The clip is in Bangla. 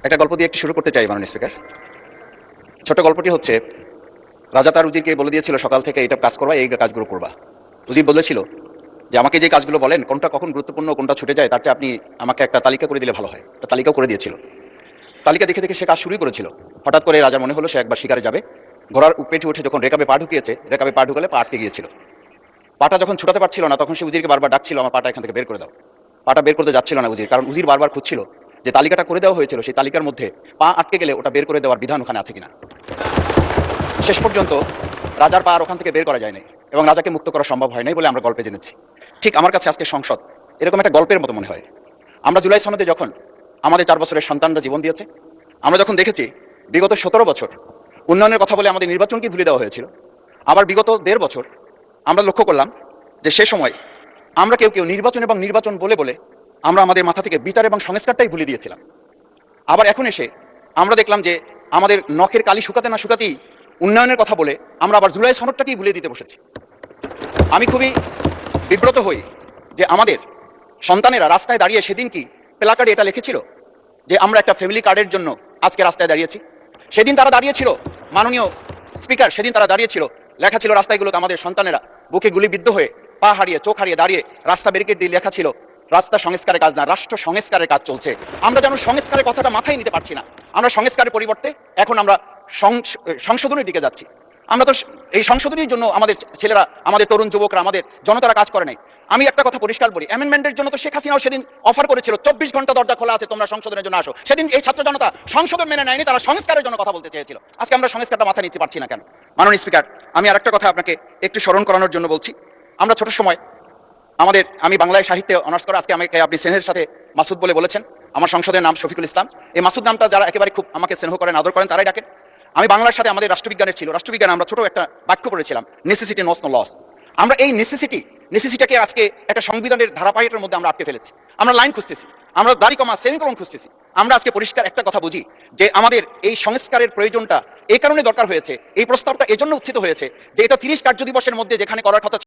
একটা গল্প দিয়ে একটু শুরু করতে চাই মাননীয় স্পিকার। ছোট গল্পটি হচ্ছে, রাজা তার উজিরকে বলে দিয়েছিল সকাল থেকে এটা কাজ করবা, এই কাজগুলো করবা। উজির বলেছিল যে আমাকে যে কাজগুলো বলেন কোনটা কখন গুরুত্বপূর্ণ কোনটা ছুটে যায় তার চেয়ে আপনি আমাকে একটা তালিকা করে দিলে ভালো হয়। একটা তালিকাও করে দিয়েছিল। তালিকা দেখে দেখে সে কাজ শুরুই করেছিল। হঠাৎ করে রাজার মনে হলো সে একবার শিকারে যাবে। ঘোড়ার পেটে উঠে যখন রেকাবে পা ঢুকিয়েছে, রেকাবে পা ঢুকালে পা আটকে গিয়েছিল। পাটা যখন ছুটাতে পারছিল না তখন সে উজিরকে বারবার ডাকছিল, আমার পাটা এখান থেকে বের করে দাও। পাটা বের করতে যাচ্ছিল না উজির, কারণ উজির বারবার খুঁজছিল যে তালিকাটা করে দেওয়া হয়েছিল সেই তালিকার মধ্যে পা আটকে গেলে ওটা বের করে দেওয়ার বিধান ওখানে আছে কিনা। শেষ পর্যন্ত রাজার পা আর ওখান থেকে বের করা যায় নাই এবং রাজাকে মুক্ত করা সম্ভব হয় নাই বলে আমরা গল্পে জেনেছি। ঠিক আমার কাছে আজকে সংসদ এরকম একটা গল্পের মতো মনে হয়। আমরা জুলাই সনদে যখন আমাদের 4 বছরের সন্তানরা জীবন দিয়েছে, আমরা যখন দেখেছি বিগত 17 বছর উন্নয়নের কথা বলে আমাদের নির্বাচনকে ভুলে দেওয়া হয়েছিল, আবার বিগত 1.5 বছর আমরা লক্ষ্য করলাম যে সে সময় আমরা কেউ কেউ নির্বাচন এবং নির্বাচন বলে বলে আমরা আমাদের মাথা থেকে বিচার এবং সংস্কারটাই ভুলে দিয়েছিলাম। আবার এখন এসে আমরা দেখলাম যে আমাদের নখের কালি শুকাতে না শুকাতেই উন্নয়নের কথা বলে আমরা আবার জুলাই সনদটাকেই ভুলে দিতে বসেছি। আমি খুবই বিব্রত হই যে আমাদের সন্তানেরা রাস্তায় দাঁড়িয়ে সেদিন কি প্ল্যাকার্ডে এটা লিখেছিল যে আমরা একটা ফ্যামিলি কার্ডের জন্য আজকে রাস্তায় দাঁড়িয়েছি। সেদিন তারা দাঁড়িয়েছিল, মাননীয় স্পিকার, সেদিন তারা দাঁড়িয়েছিল, লেখা ছিল রাস্তাগুলোতে আমাদের সন্তানেরা বুকে গুলিবিদ্ধ হয়ে পা হারিয়ে চোখ হারিয়ে দাঁড়িয়ে রাস্তা ব্যারিকেড দিয়ে লেখা ছিল রাস্তা সংস্কারের কাজ না, রাষ্ট্র সংস্কারের কাজ চলছে। আমরা যেন সংস্কারের কথাটা মাথায় নিতে পারছি না। আমরা সংস্কারের পরিবর্তে এখন আমরা সংশোধনের দিকে যাচ্ছি। আমরা তো এই সংশোধনীর জন্য আমাদের ছেলেরা, আমাদের তরুণ যুবকরা, আমাদের জনতারা কাজ করে নাই। আমি একটা কথা পরিষ্কার বলি, অ্যামেন্ডমেন্টের জন্য তো শেখ হাসিনাও সেদিন অফার করেছিল 24 ঘন্টা দরজা খোলা আছে, তোমরা সংশোধনের জন্য আসো। সেদিন এই ছাত্র জনতা সংশোধন মেনে নেয়নি, তারা সংস্কারের জন্য কথা বলতে চেয়েছিল। আজকে আমরা সংস্কারটা মাথায় নিতে পারছি না কেন? মাননীয় স্পিকার, আমি আরেকটা কথা আপনাকে একটু স্মরণ করানোর জন্য বলছি। আমরা ছোট সময় আমি বাংলায় সাহিত্যে অনার্স করা, আজকে আমাকে আপনি স্নেহের সাথে মাসুদ বলে বলেছেন। আমার সংসদের নাম শফিকুল ইসলাম। এই মাসুদ নামটা যারা একেবারে খুব আমাকে স্নেহ করেন, আদর করেন, তারাই ডাকেন। আমি বাংলার সাথে আমাদের রাষ্ট্রবিজ্ঞানের ছিল, রাষ্ট্রবিজ্ঞানে আমরা ছোট একটা বাক্য পড়েছিলাম, নেসেসিটি নোস নো লস। আমরা এই নেসেসিটিটাকে আজকে একটা সংবিধানের ধারাবাহিকের মধ্যে আমরা আটকে ফেলেছি। আমরা লাইন খুঁজতেছি, আমরা দাড়ি কমা সেমিকোলন খুঁজতেছি। আমরা আজকে পরিষ্কার একটা কথা বুঝি যে আমাদের এই সংস্কারের প্রয়োজনটা এই কারণে দরকার হয়েছে, এই প্রস্তাবটা এজন্য উত্থিত হয়েছে যে এটা 30 কার্য দিবসের মধ্যে যেখানে করার কথা